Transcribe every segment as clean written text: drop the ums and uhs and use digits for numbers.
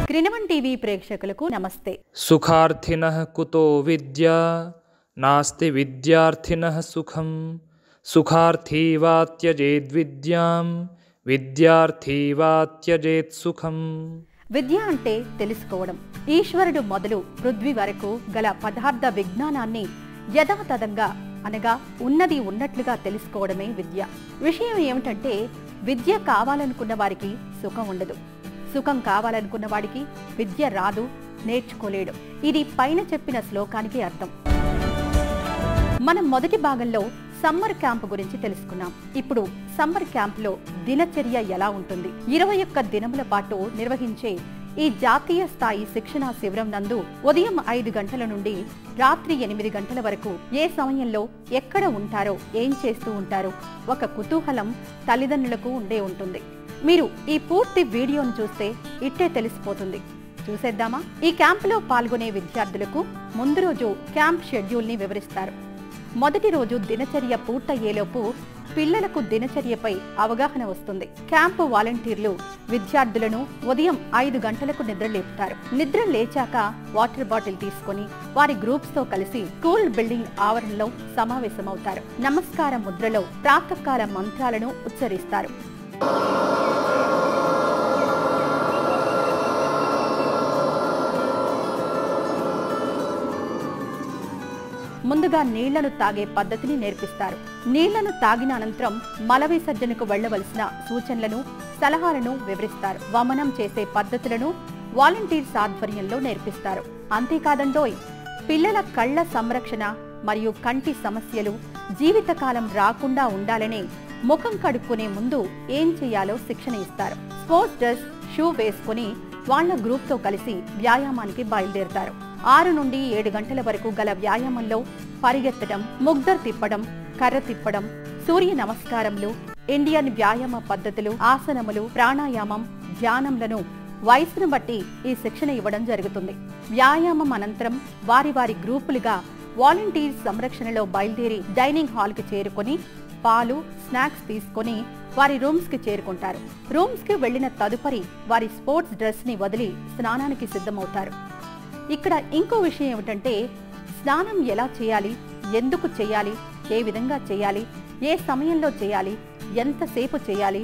క్రినవన్ TV ప్రేక్షకులకు నమస్తే. సుఖార్థినః కుతో విద్యా నాస్తి విద్యార్థినః సుఖం సుఖార్థీ వా త్యజేద్ విద్యాం విద్యార్థీ వా త్యజేత్ సుఖం. విద్య అంటే తెలుసుకోవడం. ఈశ్వరుడు మొదలు పృథ్వీ వరకు గల పదార్థ విజ్ఞానాన్ని యథాతథంగా అనగా ఉన్నది ఉన్నట్లుగా తెలుసుకోవడమే విద్య. విషయం ఏమిటంటే విద్య కావాలనుకున్న వారికి సుఖం ఉండదు, సుఖం కావాలనుకున్న వాడికి విద్య రాదు, నేర్చుకోలేడు. ఇది పైన చెప్పిన శ్లోకానికి అర్థం. మనం మొదటి భాగంలో సమ్మర్ క్యాంప్ గురించి తెలుసుకున్నాం. ఇప్పుడు సమ్మర్ క్యాంప్లో దినచర్య ఎలా ఉంటుంది? 21 దినముల పాటు నిర్వహించే ఈ జాతీయ స్థాయి శిక్షణా శిబిరం నందు ఉదయం 5 గంటల నుండి రాత్రి 8 గంటల వరకు ఏ సమయంలో ఎక్కడ ఉంటారో, ఏం చేస్తూ ఉంటారో ఒక కుతూహలం తల్లిదండ్రులకు ఉండే ఉంటుంది. మీరు ఈ పూర్తి వీడియోను చూస్తే ఇట్టే తెలిసిపోతుంది. చూసేద్దామా? ఈ క్యాంపులో పాల్గొనే విద్యార్థులకు ముందు రోజు క్యాంప్ షెడ్యూల్ ని వివరిస్తారు. మొదటి రోజు దినచర్య పూర్తయ్యేలోపు పిల్లలకు దినచర్యపై అవగాహన వస్తుంది. క్యాంపు వాలంటీర్లు విద్యార్థులను ఉదయం 5 గంటలకు నిద్ర లేపుతారు. నిద్ర లేచాక వాటర్ బాటిల్ తీసుకొని వారి గ్రూప్స్ తో కలిసి స్కూల్ బిల్డింగ్ ఆవరణలో సమావేశమవుతారు. నమస్కార ముద్రలో ప్రాతకాల మంత్రాలను ఉచ్చరిస్తారు. ముందుగా నీళ్లను తాగే పద్ధతిని నేర్పిస్తారు. నీళ్లను తాగిన అనంతరం మల విసర్జనకు వెళ్లవలసిన సూచనలను, సలహాలను వివరిస్తారు. వమనం చేసే పద్ధతులను వాలంటీర్స్ ఆధ్వర్యంలో నేర్పిస్తారు. అంతేకాదండోయ్, పిల్లల కళ్ల సంరక్షణ మరియు కంటి సమస్యలు జీవితకాలం రాకుండా ఉండాలనే ముఖం కడుక్కునే ముందు ఏం చేయాలో శిక్షణ ఇస్తారు. స్పోర్ట్స్ డ్రెస్, షూ వేసుకుని వాళ్ల గ్రూప్ తో కలిసి వ్యాయామానికి బయలుదేరుతారు. 6 నుండి 7 గంటల వరకు గల వ్యాయామంలో పరిగెత్తడం, ముగ్దర్ తిప్పడం, కర్ర తిప్పడం, సూర్య నమస్కారములు, ఇండియన్ వ్యాయామ పద్ధతులు, ఆసనములు, ప్రాణాయామం, ధ్యానంలను వయసును బట్టి ఈ శిక్షణ ఇవ్వడం జరుగుతుంది. వ్యాయామం అనంతరం వారి వారి గ్రూపులుగా వాలంటీర్స్ సంరక్షణలో బయలుదేరి డైనింగ్ హాల్ కి చేరుకొని పాలు, స్నాక్స్ తీసుకొని వారి రూమ్స్ కి చేరుకుంటారు. రూమ్స్ కి వెళ్లిన తదుపరి వారి స్పోర్ట్స్ డ్రెస్ ని వదిలి స్నానానికి సిద్ధమవుతారు. ఇక్కడ ఇంకో విషయం ఏమిటంటే స్నానం ఎలా చేయాలి, ఎందుకు చేయాలి, ఏ విధంగా చేయాలి, ఏ సమయంలో చేయాలి, ఎంతసేపు చేయాలి,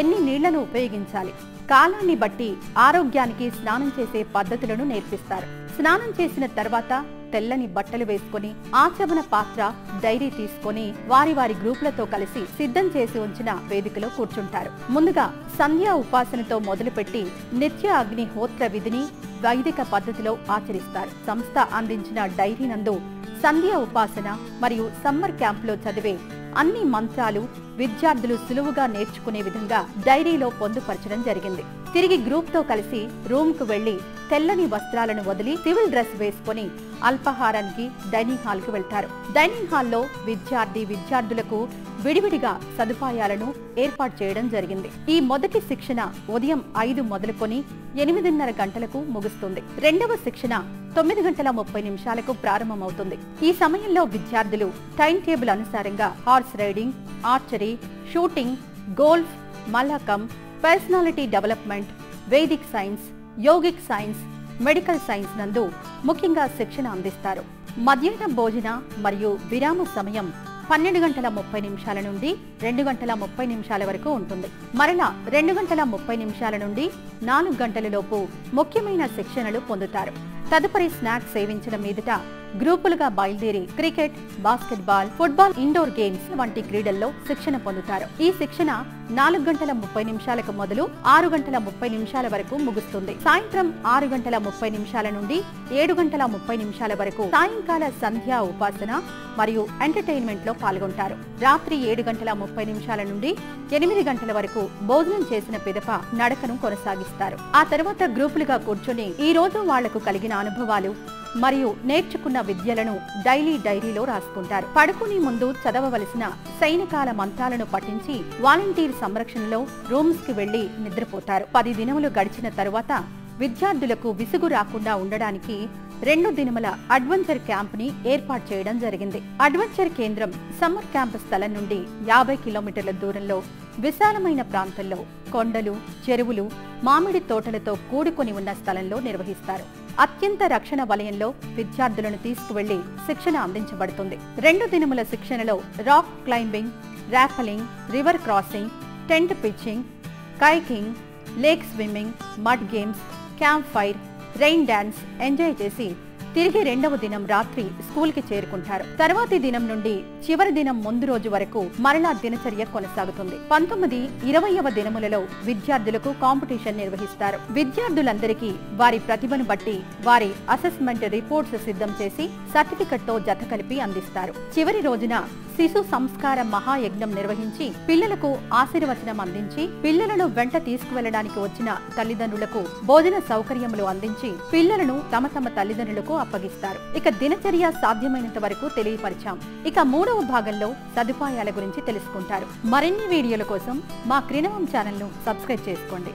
ఎన్ని నీళ్లను ఉపయోగించాలి, కాలాన్ని బట్టి ఆరోగ్యానికి స్నానం చేసే పద్ధతులను నేర్పిస్తారు. స్నానం చేసిన తర్వాత తెల్లని బట్టలు వేసుకొని ఆచమన పాత్ర, డైరీ తీసుకొని వారి వారి గ్రూపులతో కలిసి సిద్ధం చేసి ఉంచిన వేదికలో కూర్చుంటారు. ముందుగా సంధ్యా ఉపాసనతో మొదలుపెట్టి నిత్య అగ్నిహోత్ర విధిని వైదిక పద్ధతిలో ఆచరిస్తారు. సంస్థ అందించిన డైరీ నందు సంధ్యా ఉపాసన మరియు సమ్మర్ క్యాంప్ లో చదివే అన్ని మంత్రాలు విద్యార్థులు సులువుగా నేర్చుకునే విధంగా డైరీలో పొందుపరచడం జరిగింది. తిరిగి గ్రూప్ తో కలిసి రూమ్ కు వెళ్లి తెల్లని వస్త్రాలను వదిలి సివిల్ డ్రెస్ వేసుకుని అల్పాహారానికి డైనింగ్ హాల్ కు వెళ్తారు. డైనింగ్ హాల్లో విద్యార్థులకు విడివిడిగా సదుపాయాలను ఏర్పాటు చేయడం జరిగింది. ఈ మొదటి శిక్షణ ఉదయం 5 మొదలుకొని 8:30 గంటలకు ముగుస్తుంది. రెండవ శిక్షణ 9 గంటల 30 నిమిషాలకు ప్రారంభమవుతుంది. ఈ సమయంలో విద్యార్థులు టైం టేబుల్ అనుసారంగా horse riding, archery, shooting, golf, mallakhamb, personality development, Vedic science, yogic science, medical science నందు ముఖ్యంగా శిక్షణ అందిస్తారు. మధ్యాహ్న భోజన మరియు విరామ సమయం 12 గంటల 30 నిమిషాల నుండి 2 గంటల 30 నిమిషాల వరకు ఉంటుంది. మరలా 2 గంటల 30 నిమిషాల నుండి 4 గంటల లోపు ముఖ్యమైన శిక్షణలు పొందుతారు. తదుపరి స్నాక్స్ సేవించడం మీదట గ్రూపులుగా బయలుదేరి cricket, basketball, football, indoor games వంటి క్రీడల్లో శిక్షణ పొందుతారు. ఈ శిక్షణ 4 గంటల 30 నిమిషాలకు మొదలు 6 గంటల 30 నిమిషాల వరకు ముగుస్తుంది. సాయంత్రం 6 గంటల 30 నిమిషాల నుండి 7 గంటల 30 నిమిషాల వరకు సాయంకాల సంధ్యా ఉపాసన మరియు ఎంటర్టైన్మెంట్ లో పాల్గొంటారు. రాత్రి 7 గంటల 30 నిమిషాల నుండి 8 గంటల వరకు భోజనం చేసిన పిదప నడకను కొనసాగిస్తారు. ఆ తర్వాత గ్రూపులుగా కూర్చొని ఈ రోజు వాళ్లకు కలిగిన అనుభవాలు మరియు నేర్చుకున్న విద్యలను డైరీలో రాసుకుంటారు. పడుకునే ముందు చదవవలసిన సైనికాల మంత్రాలను పఠించి వాలంటీర్ సంరక్షణలో రూమ్స్ కి వెళ్లి నిద్రపోతారు. 10 దినములు గడిచిన తరువాత విద్యార్థులకు విసుగు రాకుండా ఉండడానికి 2 దినముల అడ్వెంచర్ క్యాంప్ ని ఏర్పాటు చేయడం జరిగింది. అడ్వెంచర్ కేంద్రం సమ్మర్ క్యాంప్ స్థలం నుండి 50 కిలోమీటర్ల దూరంలో విశాలమైన ప్రాంతంలో కొండలు, చెరువులు, మామిడి తోటలతో కూడుకొని ఉన్న స్థలంలో నిర్వహిస్తారు. అత్యంత రక్షణ వలయంలో విద్యార్థులను తీసుకువెళ్లి శిక్షణ అందించబడుతుంది. 2 దినముల శిక్షణలో rock climbing, rappelling, river crossing, tent pitching, kayaking, lake swimming, mud games, camp fire, rain dance enjoy చేసి తిరిగి 2వ దినం రాత్రి స్కూల్ కి చేరుకుంటారు. తర్వాతి దినం నుండి చివరి దినం ముందు రోజు వరకు మరలా దినచర్య కొనసాగుతుంది. 19, 20వ దినములలో విద్యార్థులకు కాంపిటీషన్ నిర్వహిస్తారు. విద్యార్థులందరికీ వారి ప్రతిభను బట్టి వారి అసెస్మెంట్ రిపోర్ట్స్ సిద్ధం చేసి సర్టిఫికెట్ తో జత కలిపి అందిస్తారు. చివరి రోజున శిశు సంస్కార మహాయజ్ఞం నిర్వహించి పిల్లలకు ఆశీర్వచనం అందించి పిల్లలను వెంట తీసుకువెళ్లడానికి వచ్చిన తల్లిదండ్రులకు భోజన సౌకర్యములు అందించి పిల్లలను తమ తల్లిదండ్రులకు అప్పగిస్తారు. ఇక దినచర్య సాధ్యమైనంత వరకు తెలియపరిచాం. ఇక 3వ భాగంలో సదుపాయాల గురించి తెలుసుకుంటారు. మరిన్ని వీడియోల కోసం మా క్రినవం ఛానల్ ను సబ్స్క్రైబ్ చేసుకోండి.